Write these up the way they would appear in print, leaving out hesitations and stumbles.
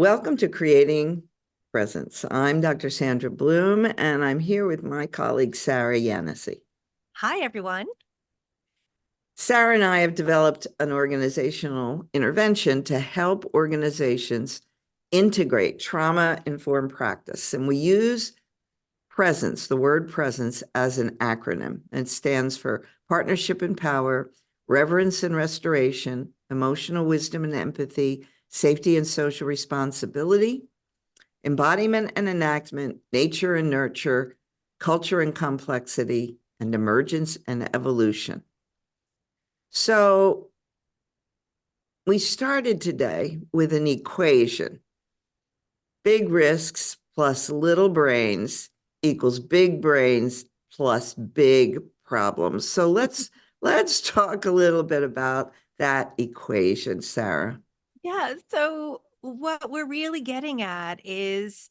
Welcome to Creating Presence. I'm Dr. Sandra Bloom, and I'm here with my colleague, Sarah Yanosy. Hi, everyone. Sarah and I have developed an organizational intervention to help organizations integrate trauma-informed practice. And we use presence, the word presence, as an acronym. It stands for Partnership and Power, Reverence and Restoration, Emotional Wisdom and Empathy, Safety and Social Responsibility, Embodiment and Enactment, Nature and Nurture, Culture and Complexity, and Emergence and Evolution. So we started today with an equation. Big risks plus little brains equals big brains plus big problems. So let's talk a little bit about that equation, Sarah. Yeah, so what we're really getting at is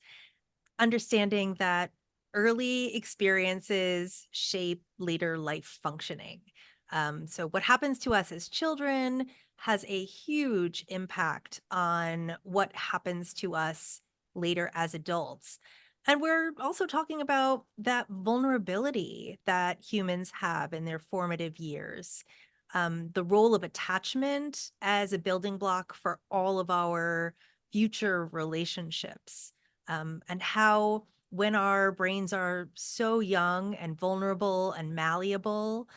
understanding that early experiences shape later life functioning. So, what happens to us as children has a huge impact on what happens to us later as adults. And we're also talking about that vulnerability that humans have in their formative years, the role of attachment as a building block for all of our future relationships, and how when our brains are so young and vulnerable and malleable,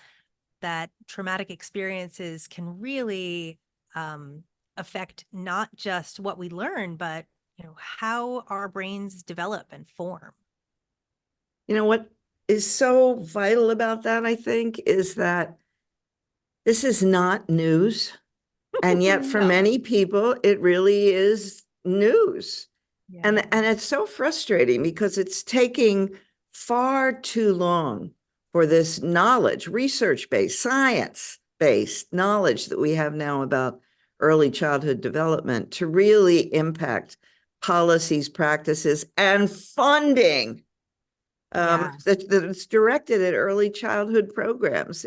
that traumatic experiences can really affect not just what we learn, but how our brains develop and form. You know what is so vital about that, I think, is that this is not news. And yet for No. many people, it really is news. Yeah. And it's so frustrating because it's taking far too long for this knowledge, research-based, science-based knowledge that we have now about early childhood development to really impact policies, practices, and funding Yeah. that's directed at early childhood programs.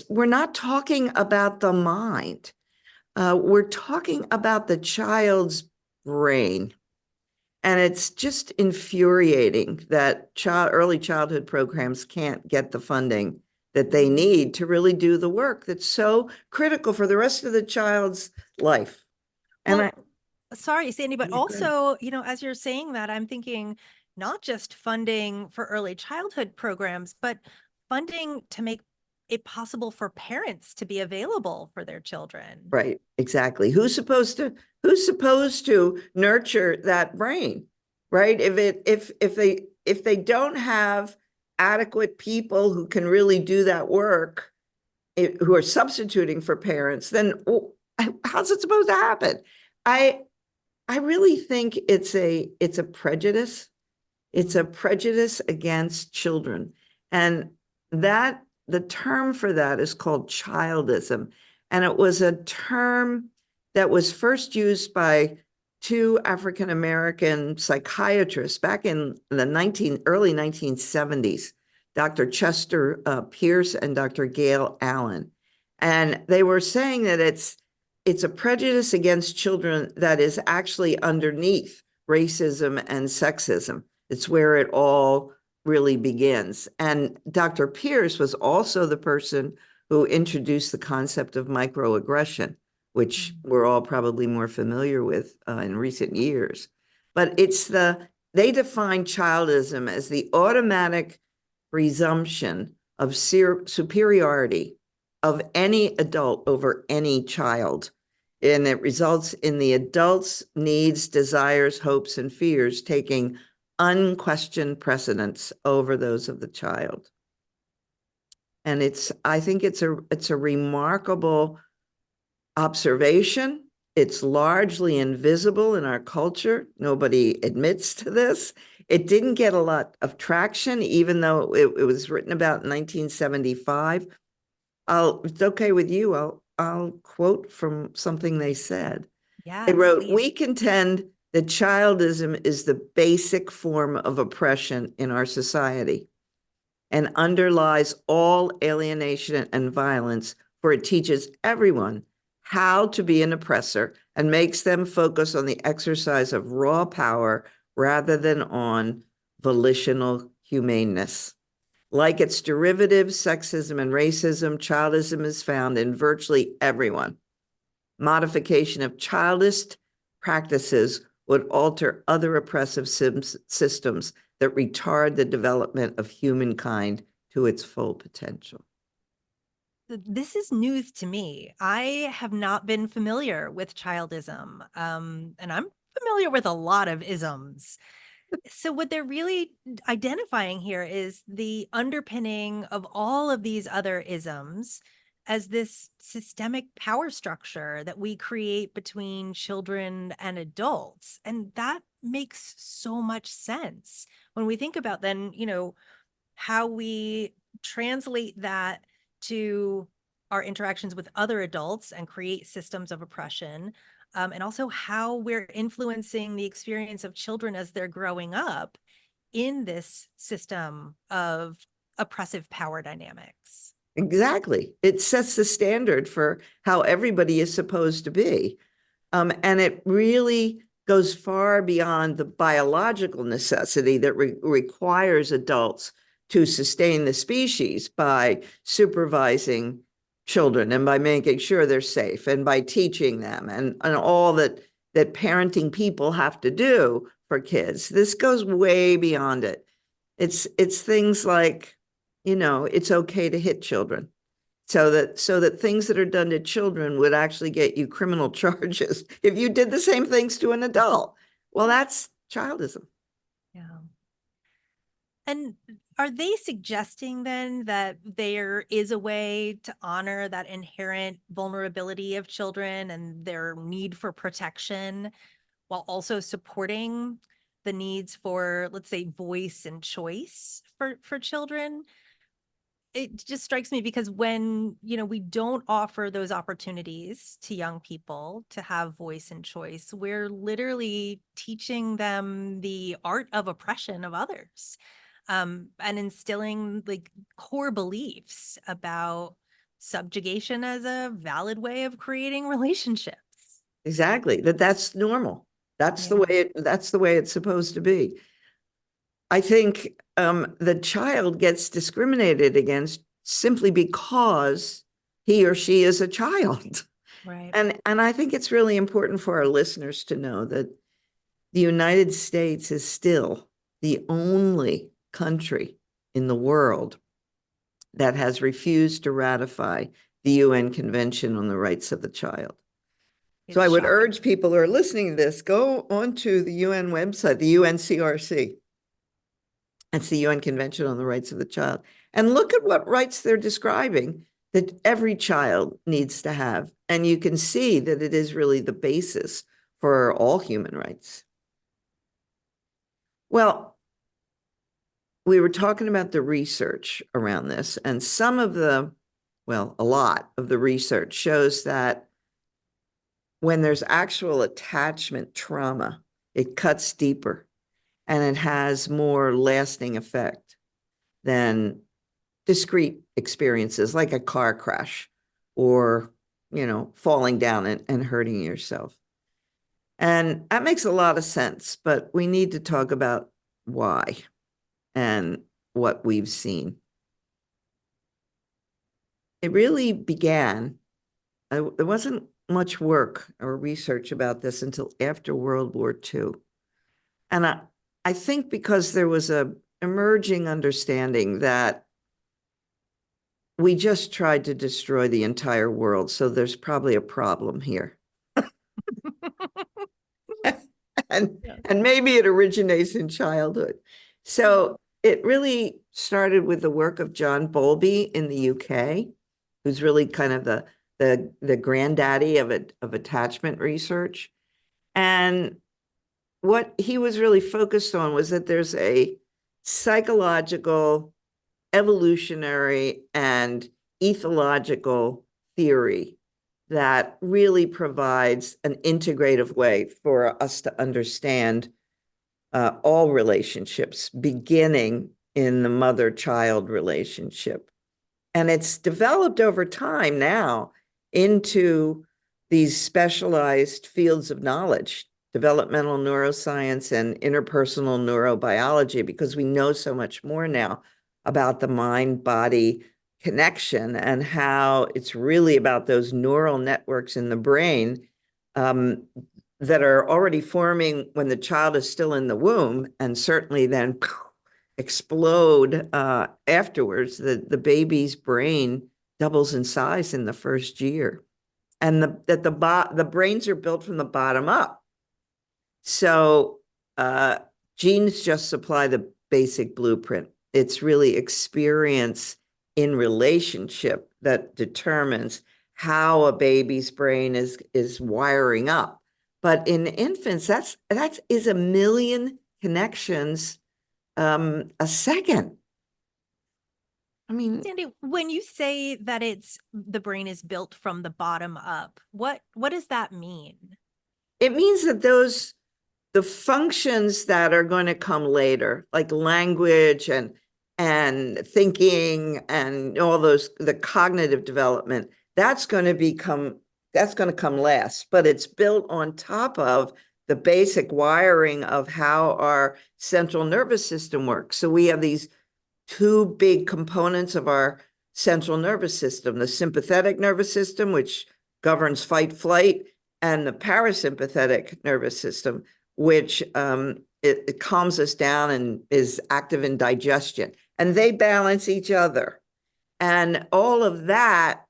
We're not talking about the mind. We're talking about the child's brain. And it's just infuriating that early childhood programs can't get the funding that they need to really do the work that's so critical for the rest of the child's life. And Well, sorry, Sandy, but yeah, go ahead. also, as you're saying that, I'm thinking not just funding for early childhood programs, but funding to make it possible for parents to be available for their children. Right, exactly. Who's supposed to nurture that brain, right? If they don't have adequate people who can really do that work, who are substituting for parents, then how's it supposed to happen? I I really think it's a prejudice. It's a prejudice against children. And that the term for that is called childism. And it was a term that was first used by two African American psychiatrists back in the early 1970s, Dr. Chester Pierce and Dr. Gail Allen. And they were saying that it's a prejudice against children that is actually underneath racism and sexism. It's where it all really begins. And Dr. Pierce was also the person who introduced the concept of microaggression, which we're all probably more familiar with in recent years. But they define childism as the automatic presumption of superiority of any adult over any child. And it results in the adult's needs, desires, hopes, and fears taking unquestioned precedence over those of the child. And I think it's a remarkable observation. It's largely invisible in our culture. Nobody admits to this. It didn't get a lot of traction, even though it was written about in 1975. It's okay with you. I'll quote from something they said. They Yes, wrote, please. "We contend that childism is the basic form of oppression in our society and underlies all alienation and violence, for it teaches everyone how to be an oppressor and makes them focus on the exercise of raw power rather than on volitional humaneness. Like its derivatives, sexism and racism, childism is found in virtually everyone. Modification of childist practices would alter other oppressive systems that retard the development of humankind to its full potential. This is news to me. I have not been familiar with childism, and I'm familiar with a lot of isms. So what they're really identifying here is the underpinning of all of these other isms as this systemic power structure that we create between children and adults. And that makes so much sense when we think about then, how we translate that to our interactions with other adults and create systems of oppression, and also how we're influencing the experience of children as they're growing up in this system of oppressive power dynamics. Exactly. It sets the standard for how everybody is supposed to be. And it really goes far beyond the biological necessity that requires adults to sustain the species by supervising children and by making sure they're safe and by teaching them and all that parenting people have to do for kids. This goes way beyond it. It's things like, it's okay to hit children so that things that are done to children would actually get you criminal charges if you did the same things to an adult. Well, that's childism. Yeah. And are they suggesting then that there is a way to honor that inherent vulnerability of children and their need for protection while also supporting the needs for, let's say, voice and choice for children? It just strikes me because when, we don't offer those opportunities to young people to have voice and choice, we're literally teaching them the art of oppression of others, and instilling like core beliefs about subjugation as a valid way of creating relationships. Exactly. That's normal. Yeah. That's the way it's supposed to be. I think the child gets discriminated against simply because he or she is a child. Right. And I think it's really important for our listeners to know that the United States is still the only country in the world that has refused to ratify the UN Convention on the Rights of the Child. So It's I would shocking. urge people who are listening to this, go onto the UN website, the UNCRC. That's the UN Convention on the Rights of the Child. And look at what rights they're describing that every child needs to have. And you can see that it is really the basis for all human rights. Well, we were talking about the research around this, and a lot of the research shows that when there's actual attachment trauma, it cuts deeper and it has more lasting effect than discrete experiences like a car crash or, falling down and hurting yourself. And that makes a lot of sense, but we need to talk about why and what we've seen. It really began, there wasn't much work or research about this until after World War II. And I think because there was a emerging understanding that we just tried to destroy the entire world, so there's probably a problem here. and Yeah. and maybe it originates in childhood. So it really started with the work of John Bowlby in the UK, who's really kind of the granddaddy of attachment research. And what he was really focused on was that there's a psychological, evolutionary, and ethological theory that really provides an integrative way for us to understand all relationships, beginning in the mother-child relationship. And it's developed over time now into these specialized fields of knowledge, developmental neuroscience and interpersonal neurobiology, because we know so much more now about the mind-body connection and how it's really about those neural networks in the brain that are already forming when the child is still in the womb, and certainly then explode afterwards. The baby's brain doubles in size in the first year, and the brains are built from the bottom up. So genes just supply the basic blueprint. It's really experience in relationship that determines how a baby's brain is wiring up. But in infants, that is a million connections a second. I mean, Sandy, when you say that the brain is built from the bottom up, what does that mean? it means that the functions that are going to come later, like language and thinking and all those, the cognitive development, that's going to come last, but it's built on top of the basic wiring of how our central nervous system works. So we have these two big components of our central nervous system, the sympathetic nervous system, which governs fight, flight, and the parasympathetic nervous system, which it calms us down and is active in digestion. And they balance each other. And all of that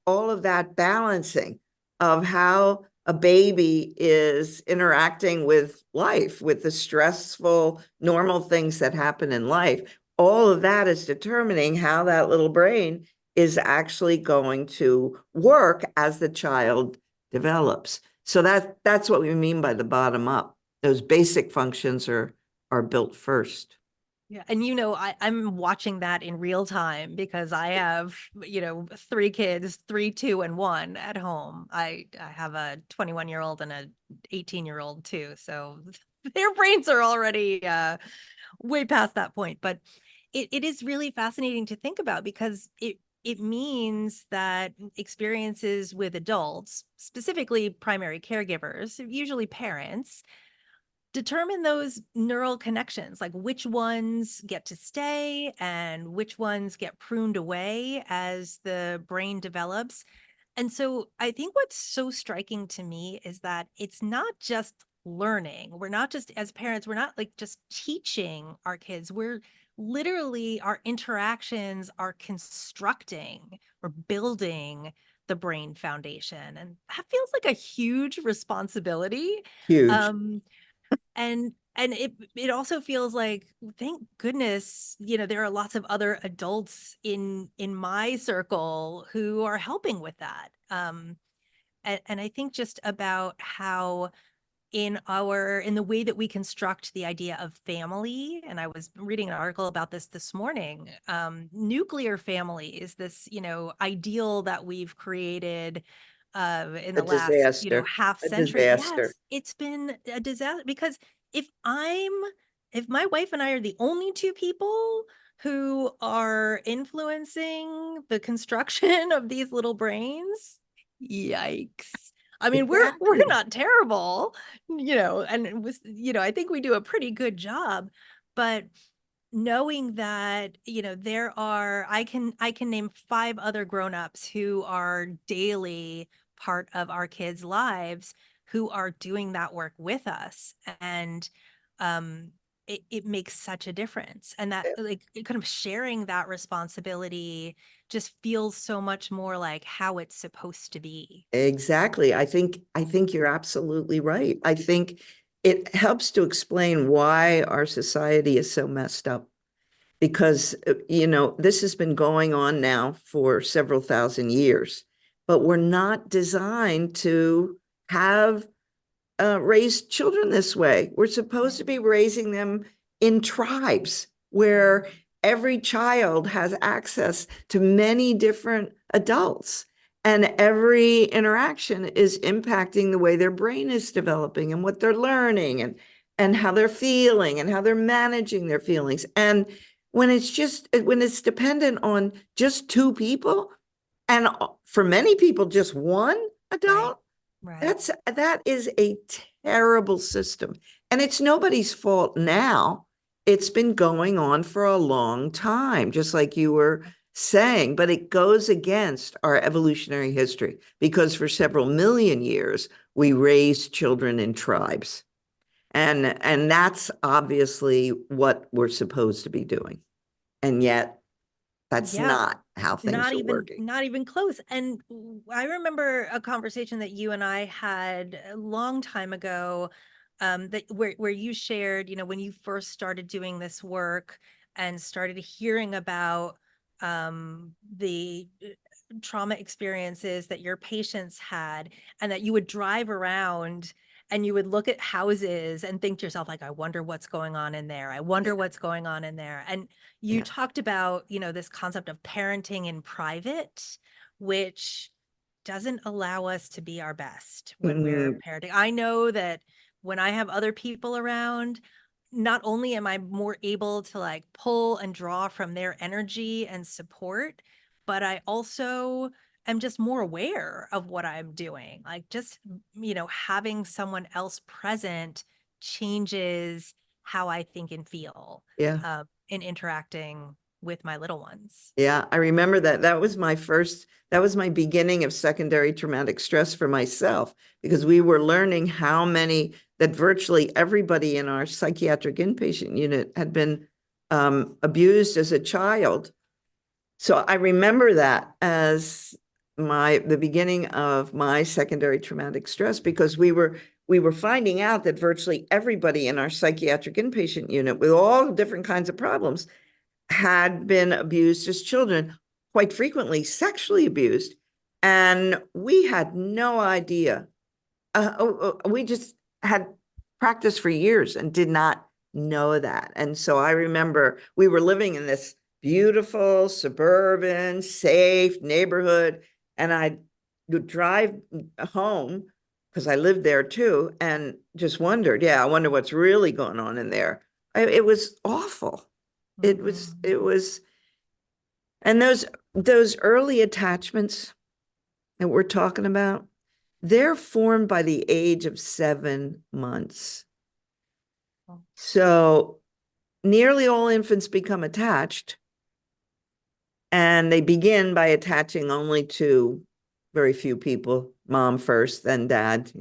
balancing of how a baby is interacting with life, with the stressful, normal things that happen in life, all of that is determining how that little brain is actually going to work as the child develops. So that's what we mean by the bottom up. Those basic functions are built first. Yeah. And I'm watching that in real time because I have, three kids, 3, 2, and 1 at home. I have a 21-year-old and a 18-year-old too. So their brains are already way past that point. But it is really fascinating to think about because it means that experiences with adults, specifically primary caregivers, usually parents, determine those neural connections, like which ones get to stay and which ones get pruned away as the brain develops. And so I think what's so striking to me is that it's not just learning. We're not just, as parents, we're not like just teaching our kids. We're literally, our interactions are constructing or building the brain foundation. And that feels like a huge responsibility. Huge. Um, and it also feels like, thank goodness, there are lots of other adults in my circle who are helping with that. And I think just about how in the way that we construct the idea of family, and I was reading an article about this morning, nuclear families, this ideal that we've created in A the last disaster. half A century. disaster. Yes, it's been a disaster because if my wife and I are the only two people who are influencing the construction of these little brains, yikes. I mean, we're Exactly. not terrible, and it was, I think we do a pretty good job, but knowing that, I can name 5 other grown-ups who are daily part of our kids' lives who are doing that work with us. And it makes such a difference. And that, like, kind of sharing that responsibility just feels so much more like how it's supposed to be. Exactly. I think you're absolutely right. I think it helps to explain why our society is so messed up because this has been going on now for several thousand years, but we're not designed to have raise children this way. We're supposed to be raising them in tribes where every child has access to many different adults. And every interaction is impacting the way their brain is developing and what they're learning and how they're feeling and how they're managing their feelings. And when it's dependent on just two people, and for many people, just one Right. adult, Right. That is a terrible system. And it's nobody's fault now. It's been going on for a long time, just like you were saying, but it goes against our evolutionary history because for several million years we raised children in tribes. And that's obviously what we're supposed to be doing. And yet that's Yeah, not how things are working. not even close. And I remember a conversation that you and I had a long time ago, that where you shared, when you first started doing this work and started hearing about the trauma experiences that your patients had, and that you would drive around and you would look at houses and think to yourself, like, I wonder what's going on in there. I wonder Yeah. what's going on in there. And you Yeah. talked about, this concept of parenting in private, which doesn't allow us to be our best when we're Mm, parenting. I know that when I have other people around, not only am I more able to like pull and draw from their energy and support, but I also am just more aware of what I'm doing. Like just, having someone else present changes how I think and feel yeah. in interacting with my little ones. Yeah, I remember that. That was my beginning of secondary traumatic stress for myself because we were learning that virtually everybody in our psychiatric inpatient unit had been abused as a child. So I remember that as the beginning of my secondary traumatic stress because we were finding out that virtually everybody in our psychiatric inpatient unit with all different kinds of problems had been abused as children, quite frequently sexually abused. And we had no idea. We just had practiced for years and did not know that. And so I remember we were living in this beautiful, suburban, safe neighborhood. And I would drive home because I lived there too and just wondered, yeah, I wonder what's really going on in there. It was awful. Mhm. It was, and those early attachments that we're talking about, they're formed by the age of 7 months. So nearly all infants become attached, and they begin by attaching only to very few people, mom first, then dad,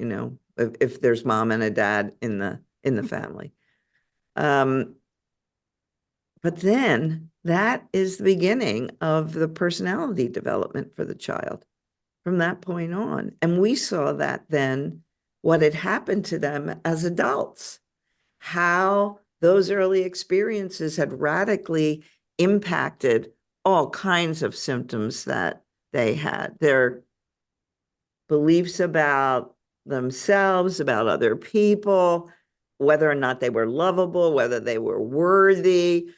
if there's mom and a dad in the family. Um, But then that is the beginning of the personality development for the child from that point on. And we saw that then what had happened to them as adults, how those early experiences had radically impacted all kinds of symptoms that they had. Their beliefs about themselves, about other people, whether or not they were lovable, whether they were worthy,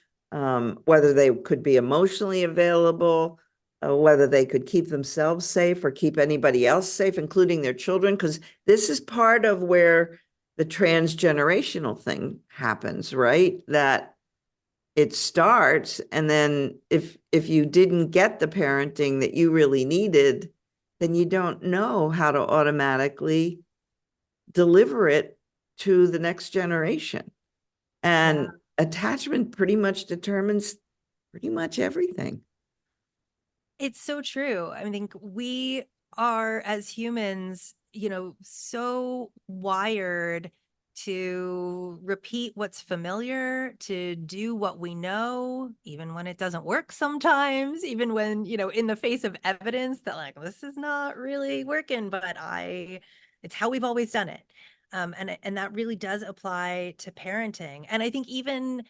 whether they could be emotionally available, whether they could keep themselves safe or keep anybody else safe, including their children, because this is part of where the transgenerational thing happens, right? That it starts, and then if you didn't get the parenting that you really needed, then you don't know how to automatically deliver it to the next generation. Yeah. And attachment pretty much determines pretty much everything. It's so true. I think we are, as humans, so wired to repeat what's familiar, to do what we know, even when it doesn't work sometimes, even when, in the face of evidence that like this is not really working, but it's how we've always done it. And that really does apply to parenting. And I think even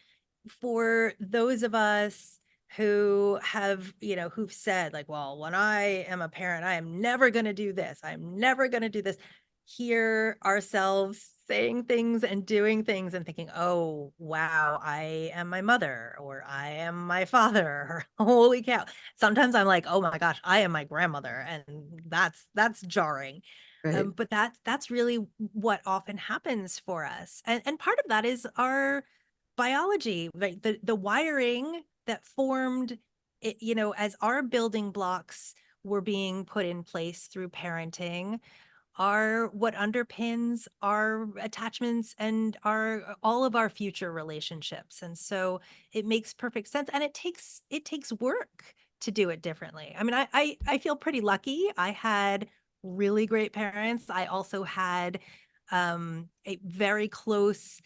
for those of us who have, who've said like, well, when I am a parent, I am never going to do this. I'm never going to do this. Hear ourselves saying things and doing things and thinking, oh, wow, I am my mother or I am my father or holy cow. Sometimes I'm like, oh my gosh, I am my grandmother. And that's jarring. Right. But that's really what often happens for us. And part of that is our biology, right? The wiring that formed it, as our building blocks were being put in place through parenting. are what underpins our attachments and our all of our future relationships. And so it makes perfect sense. And it takes work to do it differently. I mean, I feel pretty lucky. I had really great parents. I also had a very close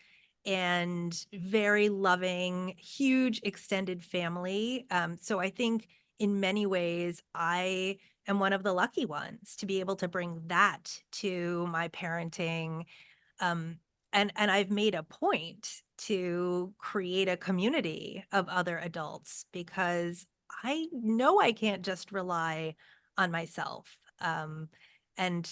and very loving, huge extended family. So I think in many ways, I am one of the lucky ones to be able to bring that to my parenting. Um, and I've made a point to create a community of other adults because I know I can't just rely on myself. And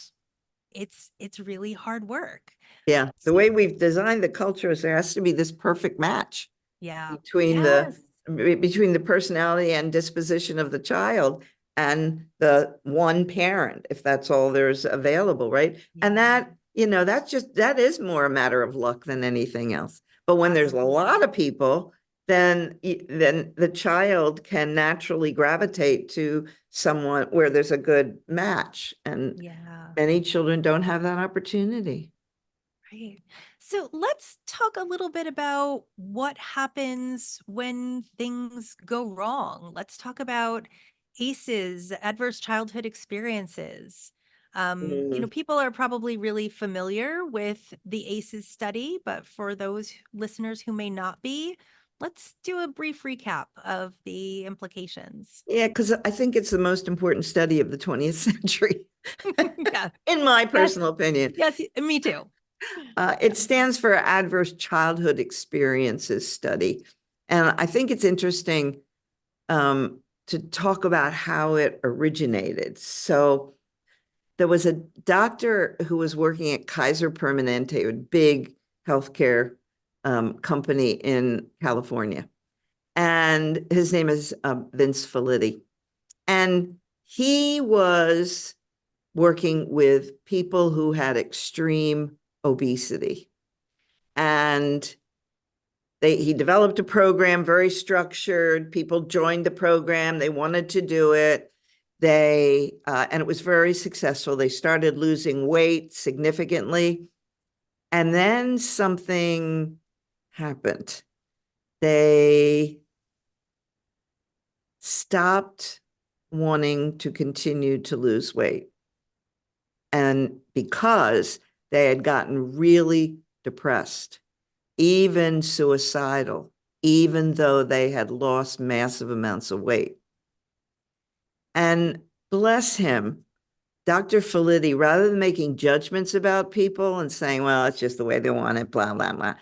it's really hard work. Yeah, the So, way we've designed the culture is there has to be this perfect match yeah. between Yes. between the personality and disposition of the child and the one parent, if that's all there's available, right? And Yeah. that, that is more a matter of luck than anything else. But when there's a lot Absolutely. of people, then the child can naturally gravitate to someone where there's a good match. And Yeah. many children don't have that opportunity. Right. So let's talk a little bit about what happens when things go wrong. Let's talk about ACEs, adverse childhood experiences. Mm. People are probably really familiar with the ACEs study, but for those listeners who may not be, let's do a brief recap of the implications. Yeah, because I think it's the most important study of the 20th century, Yeah. in my Yes. personal opinion. Yes. Me too. It stands for Adverse Childhood Experiences Study. And I think it's interesting to talk about how it originated. So there was a doctor who was working at Kaiser Permanente, a big healthcare company in California. And his name is Vince Felitti. And he was working with people who had extreme obesity. And he developed a program, very structured. People joined the program. They wanted to do it. And it was very successful. They started losing weight significantly. And then something happened. They stopped wanting to continue to lose weight. And because they had gotten really depressed, even suicidal, even though they had lost massive amounts of weight. And bless him, Dr. Felitti, rather than making judgments about people and saying, well, it's just the way they want it, blah, blah, blah,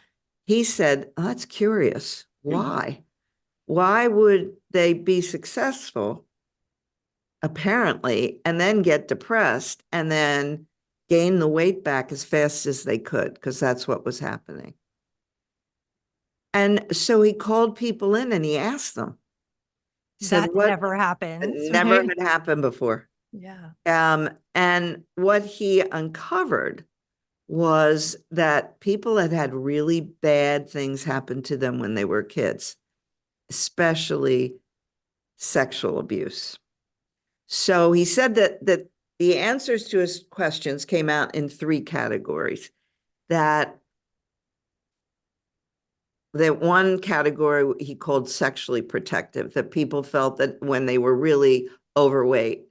he said, oh, that's curious. Why? Why would they be successful, apparently, and then get depressed and then gain the weight back as fast as they could? Because that's what was happening. And so he called people in and he asked them, he said, That what never happens, never right? had happened before. Yeah. And what he uncovered was that people had had really bad things happen to them when they were kids, especially sexual abuse. So he said that the answers to his questions came out in three categories. That one category he called sexually protective, that people felt that when they were really overweight,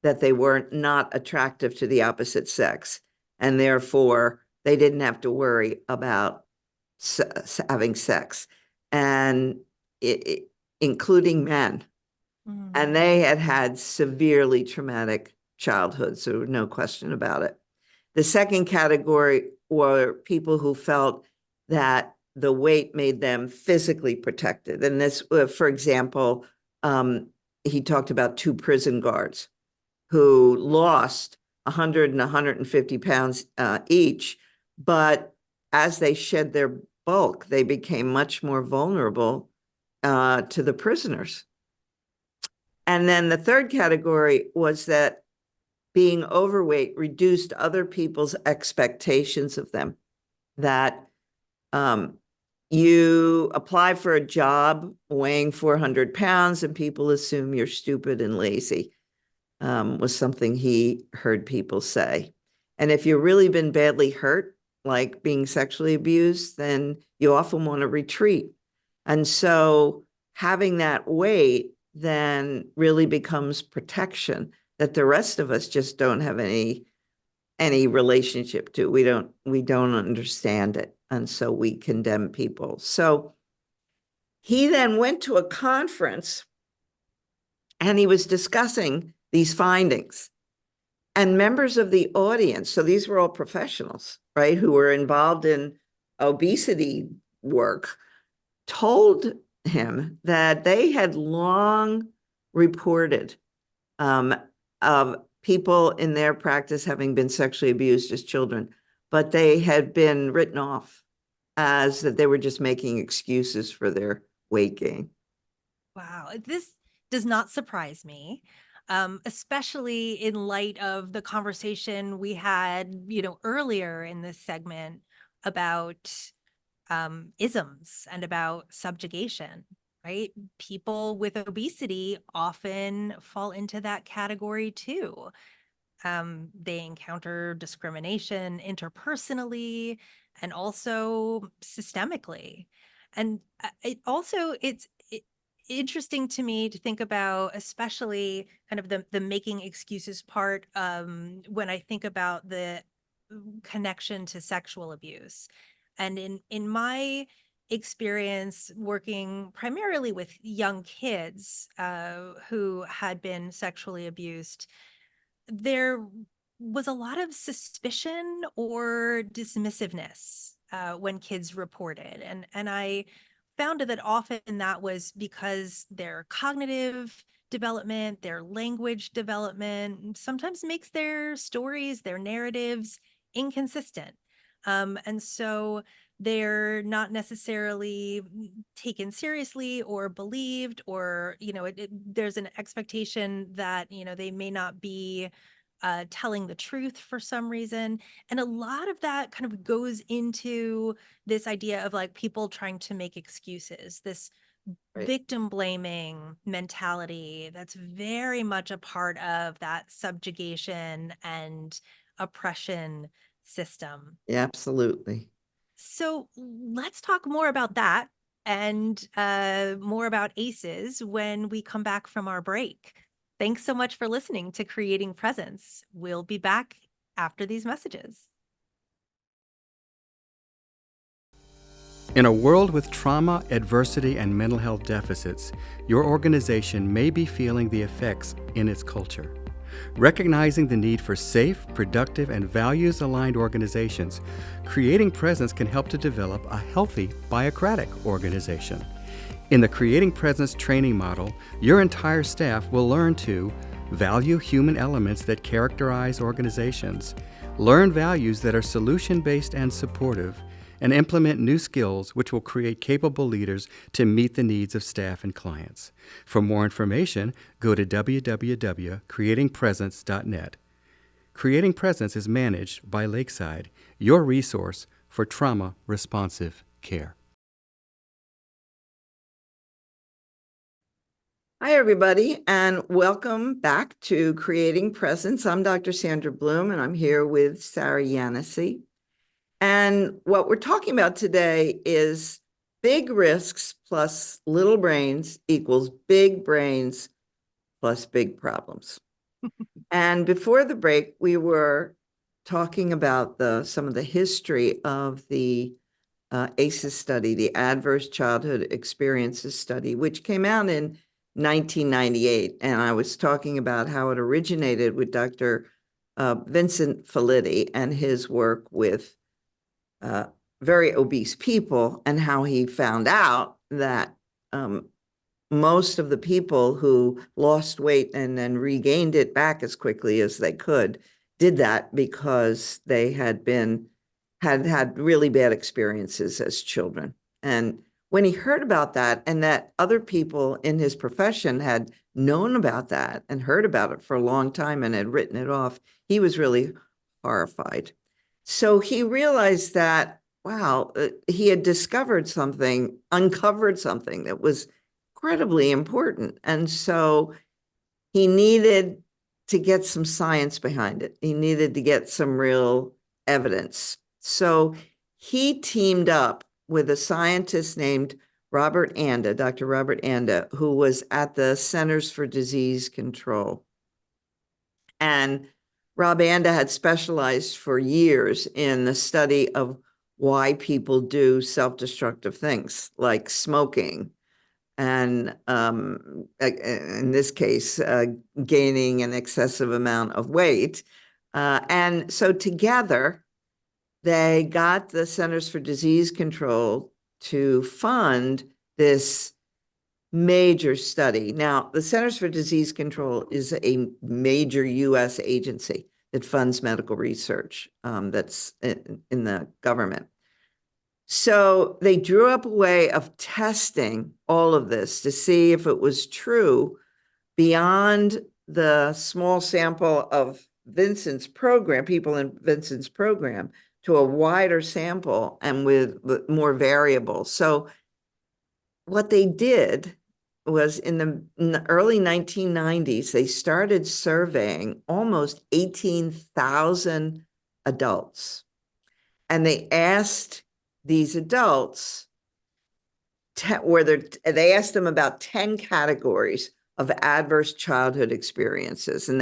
that they were not attractive to the opposite sex, and therefore they didn't have to worry about having sex, and including men. And Mm. they had had severely traumatic childhoods, so no question about it. The second category were people who felt that the weight made them physically protected. And this, for example, he talked about two prison guards who lost 100 and 150 pounds each, but as they shed their bulk, they became much more vulnerable to the prisoners. And then the third category was that being overweight reduced other people's expectations of them. That you apply for a job weighing 400 pounds and people assume you're stupid and lazy, was something he heard people say. And if you've really been badly hurt, like being sexually abused, then you often want to retreat. And so having that weight then really becomes protection that the rest of us just don't have any relationship to. We don't understand it. And so we condemn people. So he then went to a conference and he was discussing these findings. And members of the audience, so these were all professionals, right, who were involved in obesity work, told him that they had long reported of people in their practice having been sexually abused as children, but they had been written off as that they were just making excuses for their weight gain. Wow, this does not surprise me, especially in light of the conversation we had, earlier in this segment about isms and about subjugation, right? People with obesity often fall into that category too. They encounter discrimination interpersonally and also systemically. And it's interesting to me to think about, especially kind of the making excuses part, when I think about the connection to sexual abuse. And in my experience working primarily with young kids who had been sexually abused, there was a lot of suspicion or dismissiveness when kids reported, and I found that often that was because their cognitive development, their language development sometimes makes their stories, their narratives inconsistent. And so they're not necessarily taken seriously or believed, or there's an expectation that they may not be telling the truth for some reason. And a lot of that kind of goes into this idea of like people trying to make excuses, this Right. victim blaming mentality that's very much a part of that subjugation and oppression system. Yeah, absolutely. So let's talk more about that and more about ACEs when we come back from our break. Thanks so much for listening to Creating Presence. We'll be back after these messages. In a world with trauma, adversity, and mental health deficits, your organization may be feeling the effects in its culture. Recognizing the need for safe, productive, and values-aligned organizations, Creating Presence can help to develop a healthy, biocratic organization. In the Creating Presence training model, your entire staff will learn to value human elements that characterize organizations, learn values that are solution-based and supportive, and implement new skills which will create capable leaders to meet the needs of staff and clients. For more information, go to www.creatingpresence.net. Creating Presence is managed by Lakeside, your resource for trauma-responsive care. Hi, everybody, and welcome back to Creating Presence. I'm Dr. Sandra Bloom, and I'm here with Sarah Yanosy. And what we're talking about today is big risks plus little brains equals big brains plus big problems. And before the break, we were talking about some of the history of the ACEs study, the Adverse Childhood Experiences Study, which came out in 1998. And I was talking about how it originated with Dr. Vincent Felitti and his work with very obese people, and how he found out that most of the people who lost weight and then regained it back as quickly as they could did that because they had really bad experiences as children. And when he heard about that, and that other people in his profession had known about that and heard about it for a long time and had written it off, he was really horrified. So he realized that, wow, he had discovered something, uncovered something that was incredibly important. And so he needed to get some science behind it. He needed to get some real evidence. So he teamed up with a scientist named Robert Anda, Dr. Robert Anda, who was at the Centers for Disease Control. And Rob Anda had specialized for years in the study of why people do self-destructive things like smoking and in this case, gaining an excessive amount of weight. And so together, they got the Centers for Disease Control to fund this major study. Now, the Centers for Disease Control is a major US agency that funds medical research that's in the government. So they drew up a way of testing all of this to see if it was true beyond the small sample of Vincent's program, people in Vincent's program, to a wider sample and with more variables. So what they did was in the early 1990s, they started surveying almost 18,000 adults. And they asked these adults, they asked them about 10 categories of adverse childhood experiences. And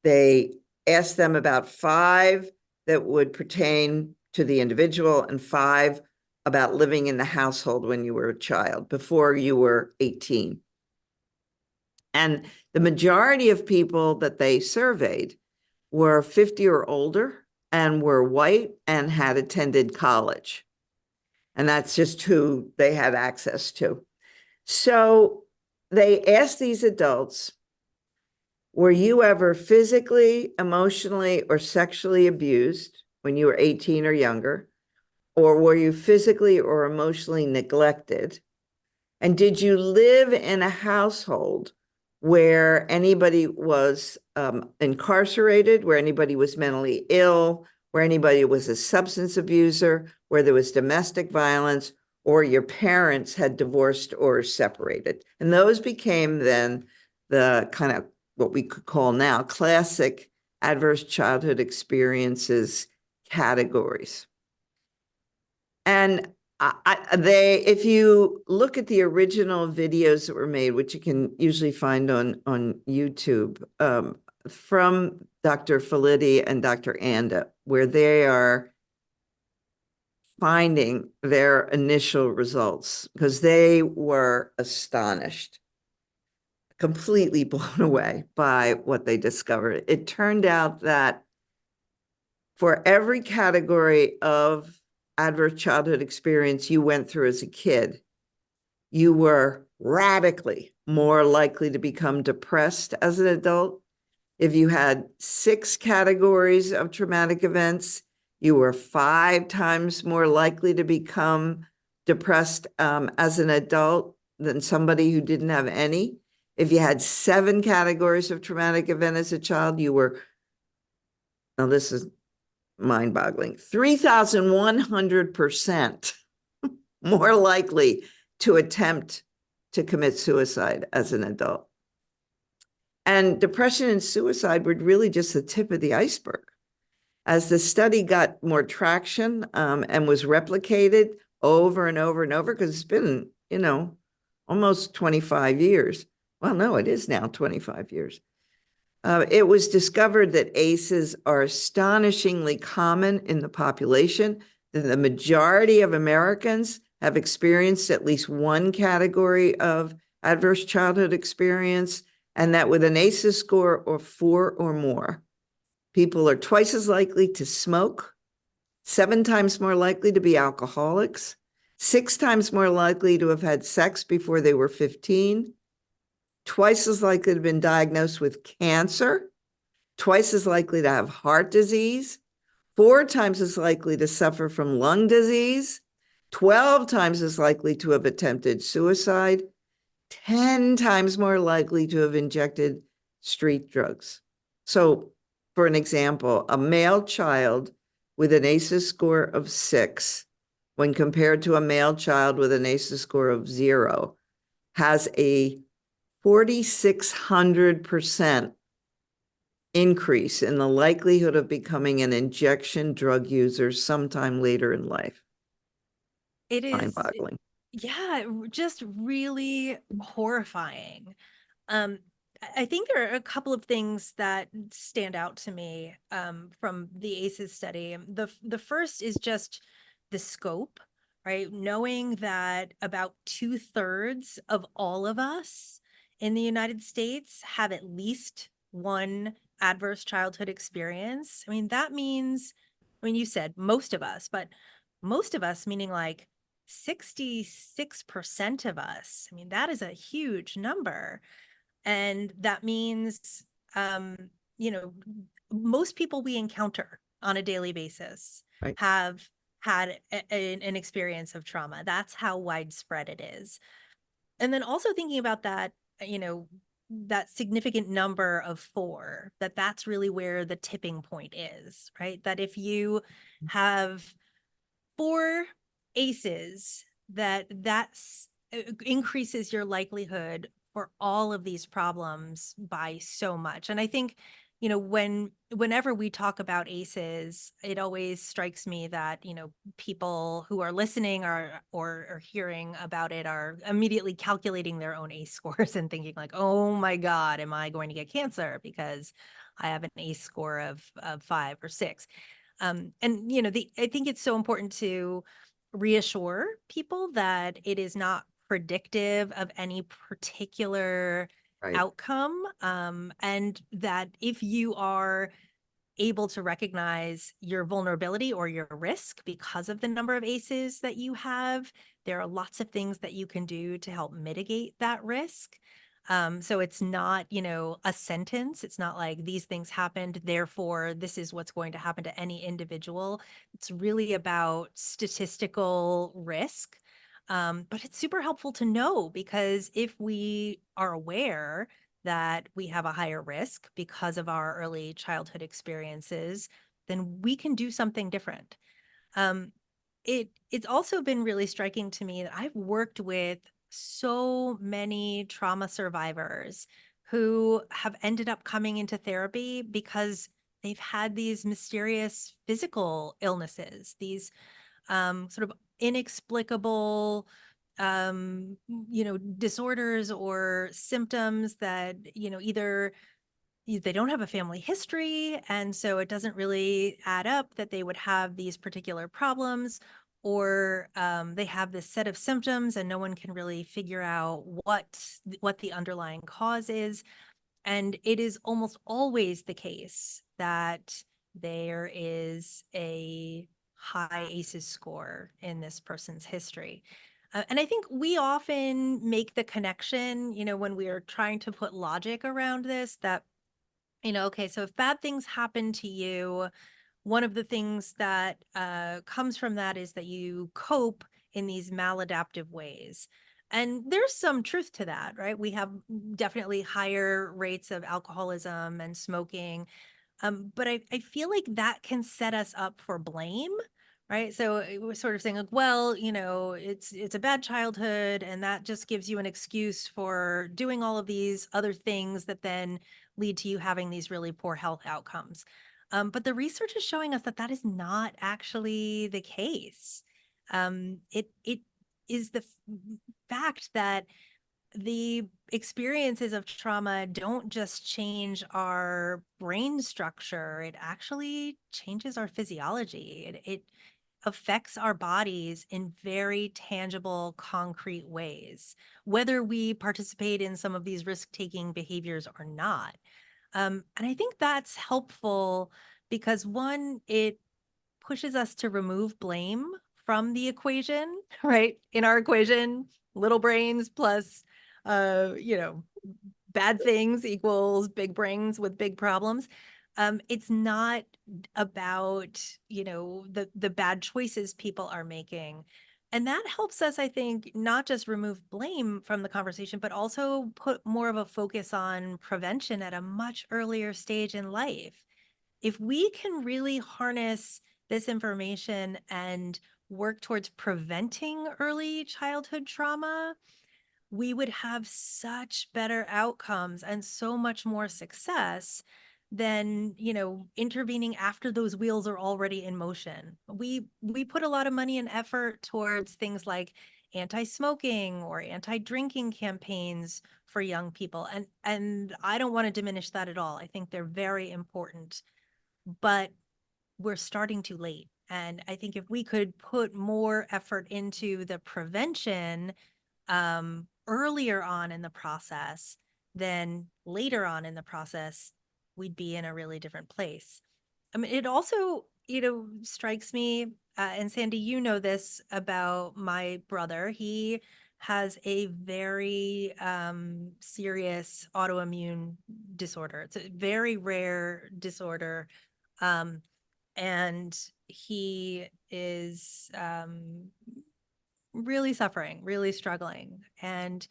they asked them about 5 that would pertain to the individual and 5 about living in the household when you were a child, before you were 18. And the majority of people that they surveyed were 50 or older and were white and had attended college. And that's just who they had access to. So they asked these adults, were you ever physically, emotionally, or sexually abused when you were 18 or younger? Or were you physically or emotionally neglected? And did you live in a household where anybody was incarcerated, where anybody was mentally ill, where anybody was a substance abuser, where there was domestic violence, or your parents had divorced or separated? And those became then the kind of what we could call now classic adverse childhood experiences categories. And if you look at the original videos that were made, which you can usually find on YouTube, from Dr. Felitti and Dr. Anda, where they are finding their initial results, because they were astonished, completely blown away by what they discovered. It turned out that for every category of adverse childhood experience you went through as a kid, you were radically more likely to become depressed as an adult. If you had 6 categories of traumatic events, you were 5 times more likely to become depressed as an adult than somebody who didn't have any. If you had 7 categories of traumatic event as a child, you were, now this is mind-boggling, 3,100% more likely to attempt to commit suicide as an adult. And depression and suicide were really just the tip of the iceberg. As the study got more traction and was replicated over and over and over, because it's been, almost 25 years. Well, no, it is now 25 years. It was discovered that ACEs are astonishingly common in the population, that the majority of Americans have experienced at least one category of adverse childhood experience, and that with an ACEs score of 4 or more, people are twice as likely to smoke, 7 times more likely to be alcoholics, 6 times more likely to have had sex before they were 15, twice as likely to have been diagnosed with cancer, twice as likely to have heart disease, 4 times as likely to suffer from lung disease, 12 times as likely to have attempted suicide, 10 times more likely to have injected street drugs. So, for an example, a male child with an ACEs score of 6, when compared to a male child with an ACEs score of 0, has a 4,600% increase in the likelihood of becoming an injection drug user sometime later in life. It is, Mind-boggling. yeah, just really horrifying. Um, I think there are a couple of things that stand out to me from the ACEs study. The first is just the scope, right? Knowing that about 2/3 of all of us in the United States have at least one adverse childhood experience. I mean, that means, I mean, you said most of us, but most of us meaning like 66% of us. I mean, that is a huge number. And that means, um, you know, most people we encounter on a daily basis Right. have had an experience of trauma. That's how widespread it is. And then also thinking about that, you know, that significant number of 4, that's really where the tipping point is, right? That if you have 4 ACEs, that's increases your likelihood for all of these problems by so much. And I think, you know, whenever we talk about ACEs, it always strikes me that, you know, people who are listening or hearing about it are immediately calculating their own ACE scores and thinking like, oh my God, am I going to get cancer because I have an ACE score of 5 or 6? And you know, I think it's so important to reassure people that it is not predictive of any particular Right. outcome, and that if you are able to recognize your vulnerability or your risk because of the number of ACEs that you have, there are lots of things that you can do to help mitigate that risk. So it's not, you know, a sentence. It's not like these things happened, therefore this is what's going to happen to any individual. It's really about statistical risk. But it's super helpful to know, because if we are aware that we have a higher risk because of our early childhood experiences, then we can do something different. Um, it's also been really striking to me that I've worked with so many trauma survivors who have ended up coming into therapy because they've had these mysterious physical illnesses, these sort of inexplicable you know, disorders or symptoms that, you know, either they don't have a family history, and so it doesn't really add up that they would have these particular problems, or they have this set of symptoms and no one can really figure out what the underlying cause is. And it is almost always the case that there is a high ACEs score in this person's history. And I think we often make the connection, you know, when we are trying to put logic around this, that, you know, okay, so if bad things happen to you, one of the things that comes from that is that you cope in these maladaptive ways. And there's some truth to that, right? We have definitely higher rates of alcoholism and smoking. But I feel like that can set us up for blame, right? So we're sort of saying like, well, you know, it's a bad childhood, and that just gives you an excuse for doing all of these other things that then lead to you having these really poor health outcomes. But the research is showing us that that is not actually the case. It is the fact that the experiences of trauma don't just change our brain structure, it actually changes our physiology. It affects our bodies in very tangible, concrete ways, whether we participate in some of these risk-taking behaviors or not. And I think that's helpful because, one, it pushes us to remove blame from the equation, right? In our equation, little brains plus, you know, bad things equals big brains with big problems. It's not about, you know, the bad choices people are making. And that helps us, I think, not just remove blame from the conversation, but also put more of a focus on prevention at a much earlier stage in life. If we can really harness this information and work towards preventing early childhood trauma, we would have such better outcomes and so much more success than, intervening after those wheels are already in motion. We put a lot of money and effort towards things like anti-smoking or anti-drinking campaigns for young people. And I don't want to diminish that at all. I think they're very important, but we're starting too late. And I think if we could put more effort into the prevention earlier on in the process than later on in the process, we'd be in a really different place. I mean, it also, strikes me, and Sandy, you know this about my brother. He has a very serious autoimmune disorder. It's a very rare disorder. Um, and he is really suffering, really struggling. And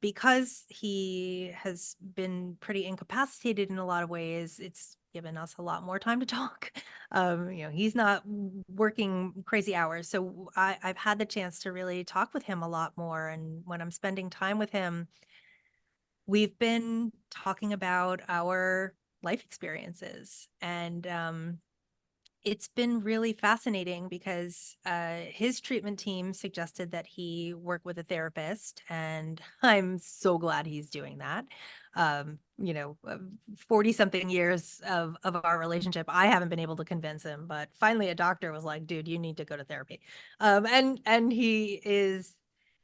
because he has been pretty incapacitated in a lot of ways, it's given us a lot more time to talk. He's not working crazy hours. So I've had the chance to really talk with him a lot more. And when I'm spending time with him, we've been talking about our life experiences. And it's been really fascinating because his treatment team suggested that he work with a therapist, and I'm so glad he's doing that. 40 something years of our relationship, I haven't been able to convince him, but finally a doctor was like, dude, you need to go to therapy. And he is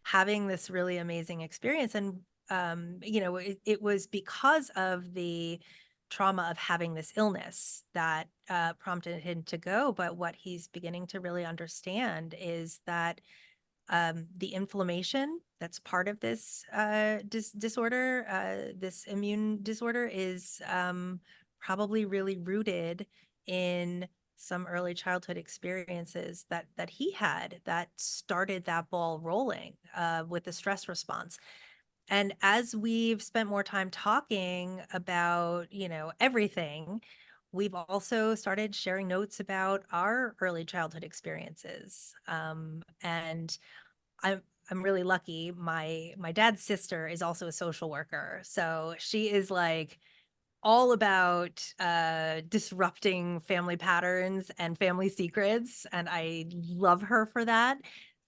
having this really amazing experience. And, it was because of the trauma of having this illness that prompted him to go. But what he's beginning to really understand is that the inflammation that's part of this disorder, this immune disorder, is probably really rooted in some early childhood experiences that he had that started that ball rolling with the stress response. And as we've spent more time talking about, everything, we've also started sharing notes about our early childhood experiences. And I'm really lucky. My dad's sister is also a social worker, so she is like all about disrupting family patterns and family secrets, and I love her for that.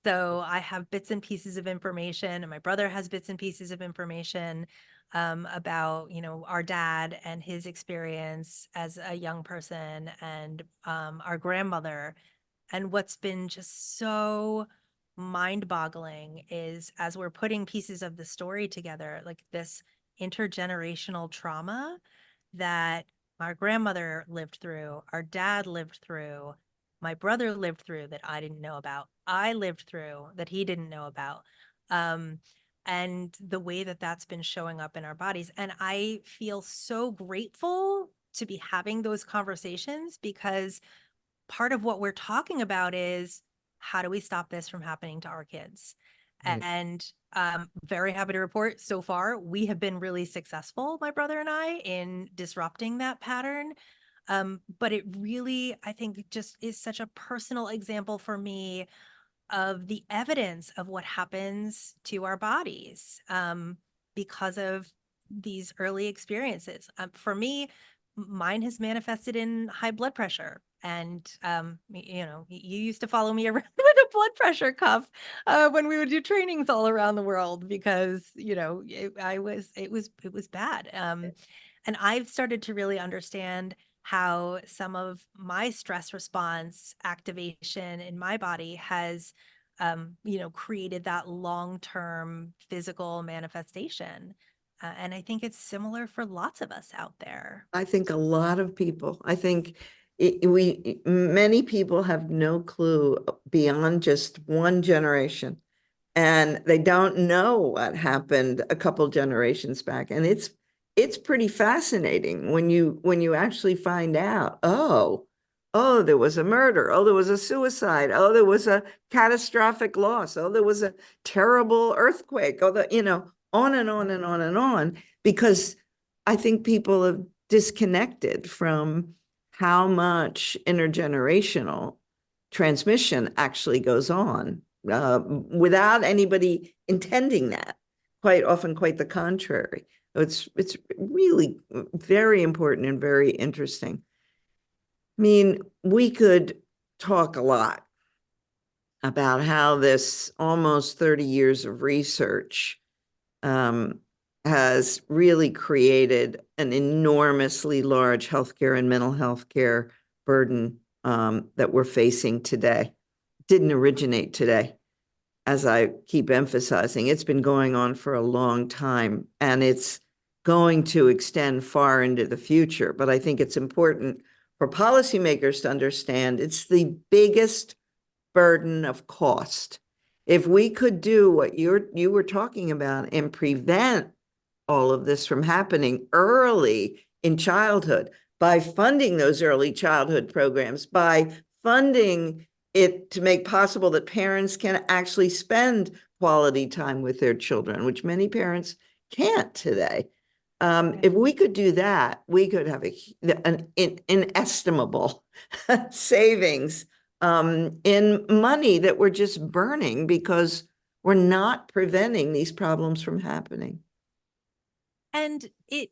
So I have bits and pieces of information, and my brother has bits and pieces of information about, our dad and his experience as a young person, and our grandmother. And what's been just so mind-boggling is, as we're putting pieces of the story together, like this intergenerational trauma that our grandmother lived through, our dad lived through, my brother lived through that I didn't know about, I lived through that he didn't know about. Um, and the way that that's been showing up in our bodies. And I feel so grateful to be having those conversations, because part of what we're talking about is, how do we stop this from happening to our kids? Right. And very happy to report, so far we have been really successful, my brother and I, in disrupting that pattern. But it really, I think, just is such a personal example for me of the evidence of what happens to our bodies because of these early experiences. For me, mine has manifested in high blood pressure. And, you used to follow me around with a blood pressure cuff when we would do trainings all around the world, because, it was bad. And I've started to really understand how some of my stress response activation in my body has created that long-term physical manifestation. And I think it's similar for lots of us out there. I think a lot of people, I think many people have no clue beyond just one generation, and they don't know what happened a couple generations back. And it's pretty fascinating when you actually find out, oh, there was a murder, oh, there was a suicide, oh, there was a catastrophic loss, oh, there was a terrible earthquake, oh, on and on and on and on, because I think people have disconnected from how much intergenerational transmission actually goes on without anybody intending that. Quite often, quite the contrary. It's really very important and very interesting. I mean, we could talk a lot about how this almost 30 years of research has really created an enormously large healthcare and mental health care burden that we're facing today. Didn't originate today, as I keep emphasizing. It's been going on for a long time, and it's going to extend far into the future. But I think it's important for policymakers to understand it's the biggest burden of cost. If we could do what you were talking about and prevent all of this from happening early in childhood by funding those early childhood programs, by funding it to make possible that parents can actually spend quality time with their children, which many parents can't today. If we could do that, we could have an inestimable savings in money that we're just burning because we're not preventing these problems from happening. And it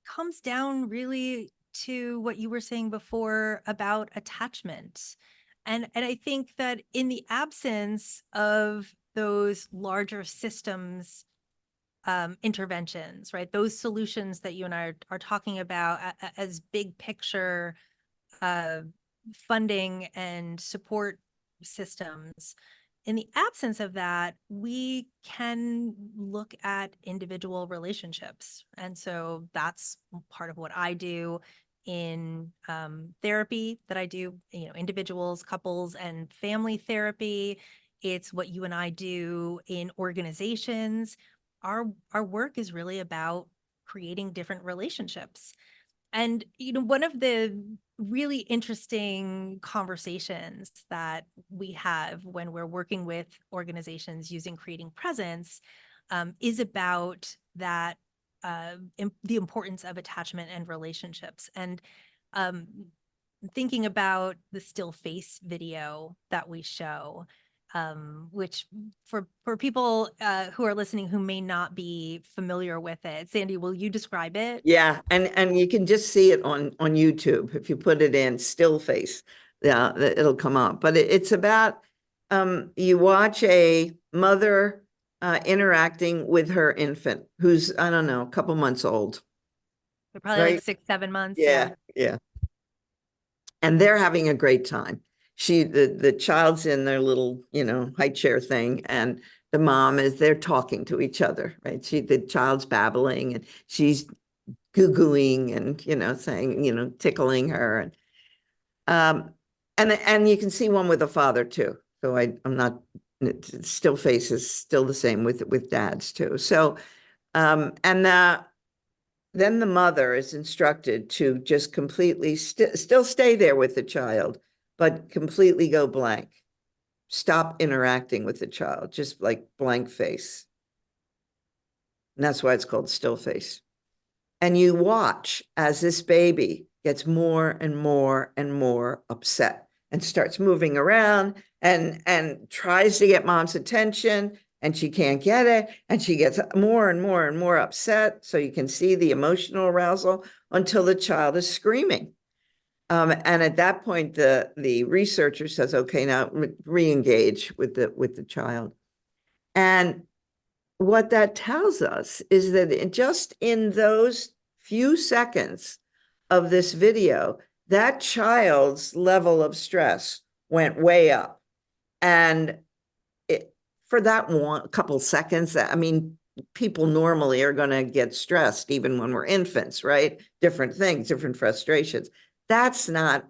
comes down really to what you were saying before about attachment. And I think that in the absence of those larger systems interventions, right? Those solutions that you and I are talking about as big picture funding and support systems. In the absence of that, we can look at individual relationships. And so that's part of what I do in therapy that I do, individuals, couples, and family therapy. It's what you and I do in organizations. Our work is really about creating different relationships. And, one of the really interesting conversations that we have when we're working with organizations using creating presence is about that, the importance of attachment and relationships. And thinking about the still face video that we show, which for people who are listening who may not be familiar with it, Sandy, will you describe it? Yeah, and you can just see it on YouTube if you put it in still face. Yeah, it'll come up. But it's about you watch a mother interacting with her infant who's, I don't know, a couple months old. They're probably Right? like 6-7 months. Yeah. And they're having a great time. The child's in their little, high chair thing, and the mom they're talking to each other, right? The child's babbling and she's goo-gooing and, saying, tickling her. And you can see one with a father too. So I'm not, still face is still the same with dads too. So, then the mother is instructed to just completely still stay there with the child, but completely go blank. Stop interacting with the child, just like blank face. And that's why it's called still face. And you watch as this baby gets more and more and more upset and starts moving around and tries to get mom's attention, and she can't get it, and she gets more and more and more upset. So you can see the emotional arousal until the child is screaming. And at that point, the researcher says, okay, now re-engage with the child. And what that tells us is that just in those few seconds of this video, that child's level of stress went way up. And for that couple seconds, I mean, people normally are going to get stressed even when we're infants, right? Different things, different frustrations. That's not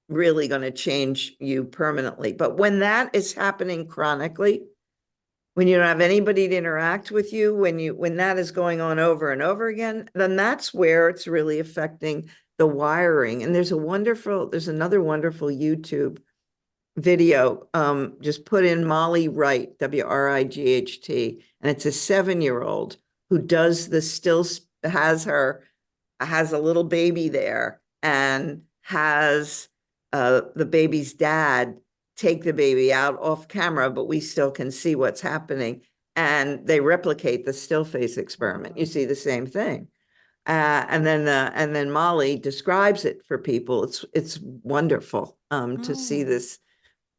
really going to change you permanently. But when that is happening chronically, when you don't have anybody to interact with you, when that is going on over and over again, then that's where it's really affecting the wiring. And there's another wonderful YouTube video. Just put in Molly Wright, Wright, and it's a 7-year-old who does the has a little baby there and has the baby's dad take the baby out off camera, but we still can see what's happening. and they replicate the still face experiment. You see the same thing. And then Molly describes it for people. It's wonderful to see this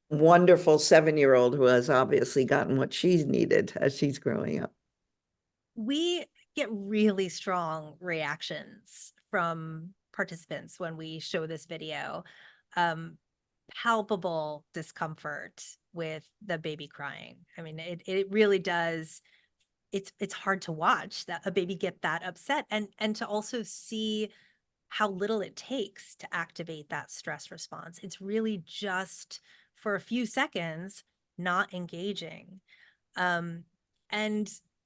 wonderful 7-year-old who has obviously gotten what she's needed as she's growing up. We get really strong reactions from participants when we show this video. Palpable discomfort with the baby crying. I mean, it really does. It's hard to watch that a baby get that upset, and to also see how little it takes to activate that stress response. It's really just for a few seconds, not engaging. And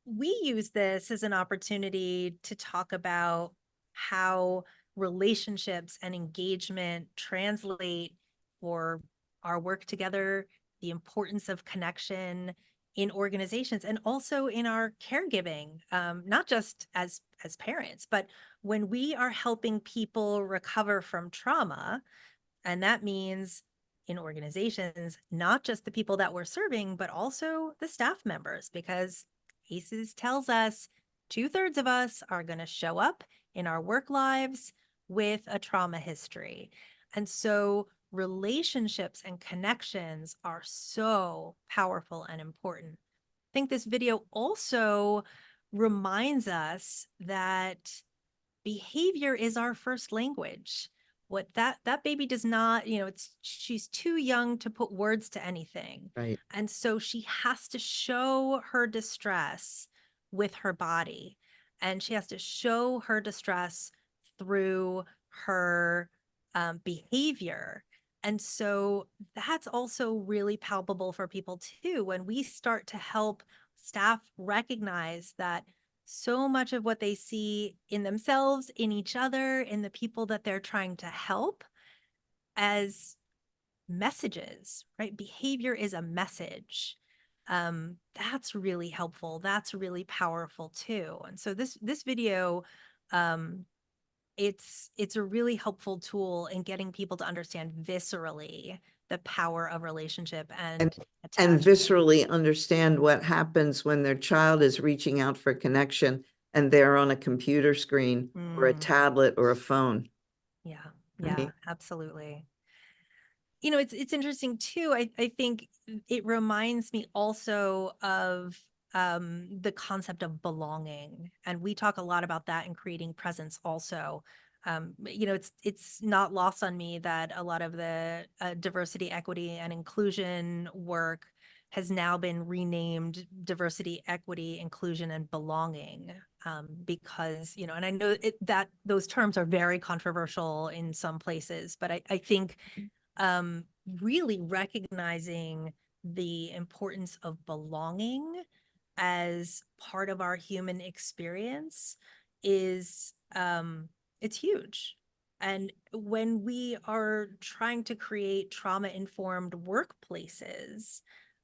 we use this as an opportunity to talk about how relationships and engagement translate for our work together, the importance of connection in organizations, and also in our caregiving, not just as parents, but when we are helping people recover from trauma. And that means in organizations, not just the people that we're serving, but also the staff members, because ACEs tells us 2/3 of us are going to show up in our work lives with a trauma history. And so relationships and connections are so powerful and important. I think this video also reminds us that behavior is our first language. What that baby does not, she's too young to put words to anything. Right. And so she has to show her distress with her body, and she has to show her distress through her behavior. And so that's also really palpable for people too, when we start to help staff recognize that so much of what they see in themselves, in each other, in the people that they're trying to help as messages, right? Behavior is a message. That's really helpful. That's really powerful too. And so this video, it's a really helpful tool in getting people to understand viscerally the power of relationship and viscerally understand what happens when their child is reaching out for connection and they're on a computer screen or a tablet or a phone. Yeah, right? absolutely. It's interesting too. I think it reminds me also of the concept of belonging, and we talk a lot about that in creating presence also. It's not lost on me that a lot of the diversity, equity, and inclusion work has now been renamed diversity, equity, inclusion, and belonging, because, and I know that those terms are very controversial in some places, but I think really recognizing the importance of belonging as part of our human experience is it's huge. And when we are trying to create trauma-informed workplaces,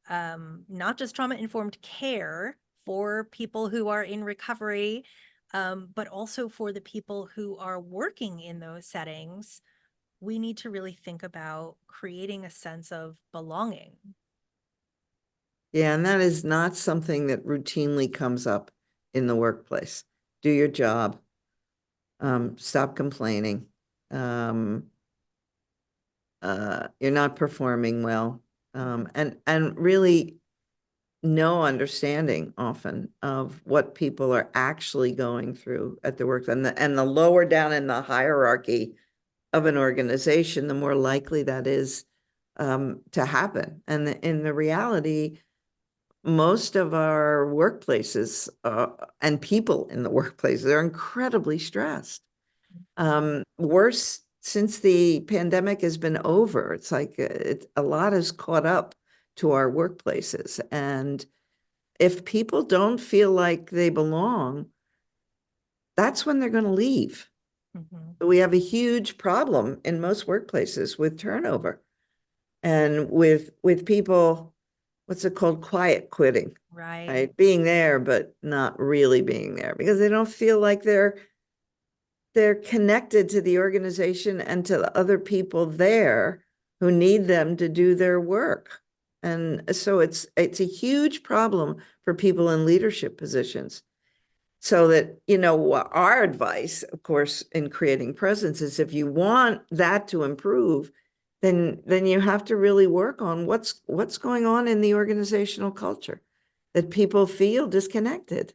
not just trauma-informed care for people who are in recovery, but also for the people who are working in those settings, we need to really think about creating a sense of belonging. Yeah, and that is not something that routinely comes up in the workplace. Do your job. Stop complaining. You're not performing well. And really no understanding often of what people are actually going through at the work. And the lower down in the hierarchy of an organization, the more likely that is to happen. And in the reality, most of our workplaces and people in the workplaces are incredibly stressed. Worse since the pandemic has been over. It's like a lot has caught up to our workplaces. And if people don't feel like they belong, that's when they're going to leave. We have a huge problem in most workplaces with turnover and with people, what's it called? Quiet quitting. Right? Being there, but not really being there because they don't feel like they're connected to the organization and to the other people there who need them to do their work. And so it's a huge problem for people in leadership positions. So that, our advice, of course, in creating presence is if you want that to improve, then you have to really work on what's going on in the organizational culture, that people feel disconnected.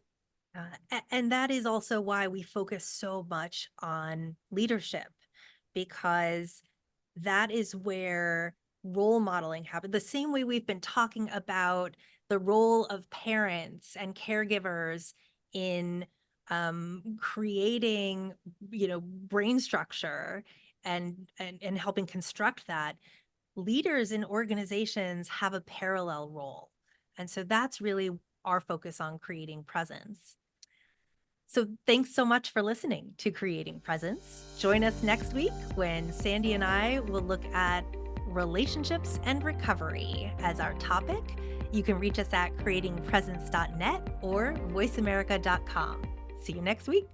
And that is also why we focus so much on leadership, because that is where role modeling happens. The same way we've been talking about the role of parents and caregivers in creating, brain structure and helping construct that. Leaders in organizations have a parallel role. And so that's really our focus on creating presence. So thanks so much for listening to Creating Presence. Join us next week when Sandy and I will look at relationships and recovery as our topic. You can reach us at creatingpresence.net or voiceamerica.com. See you next week.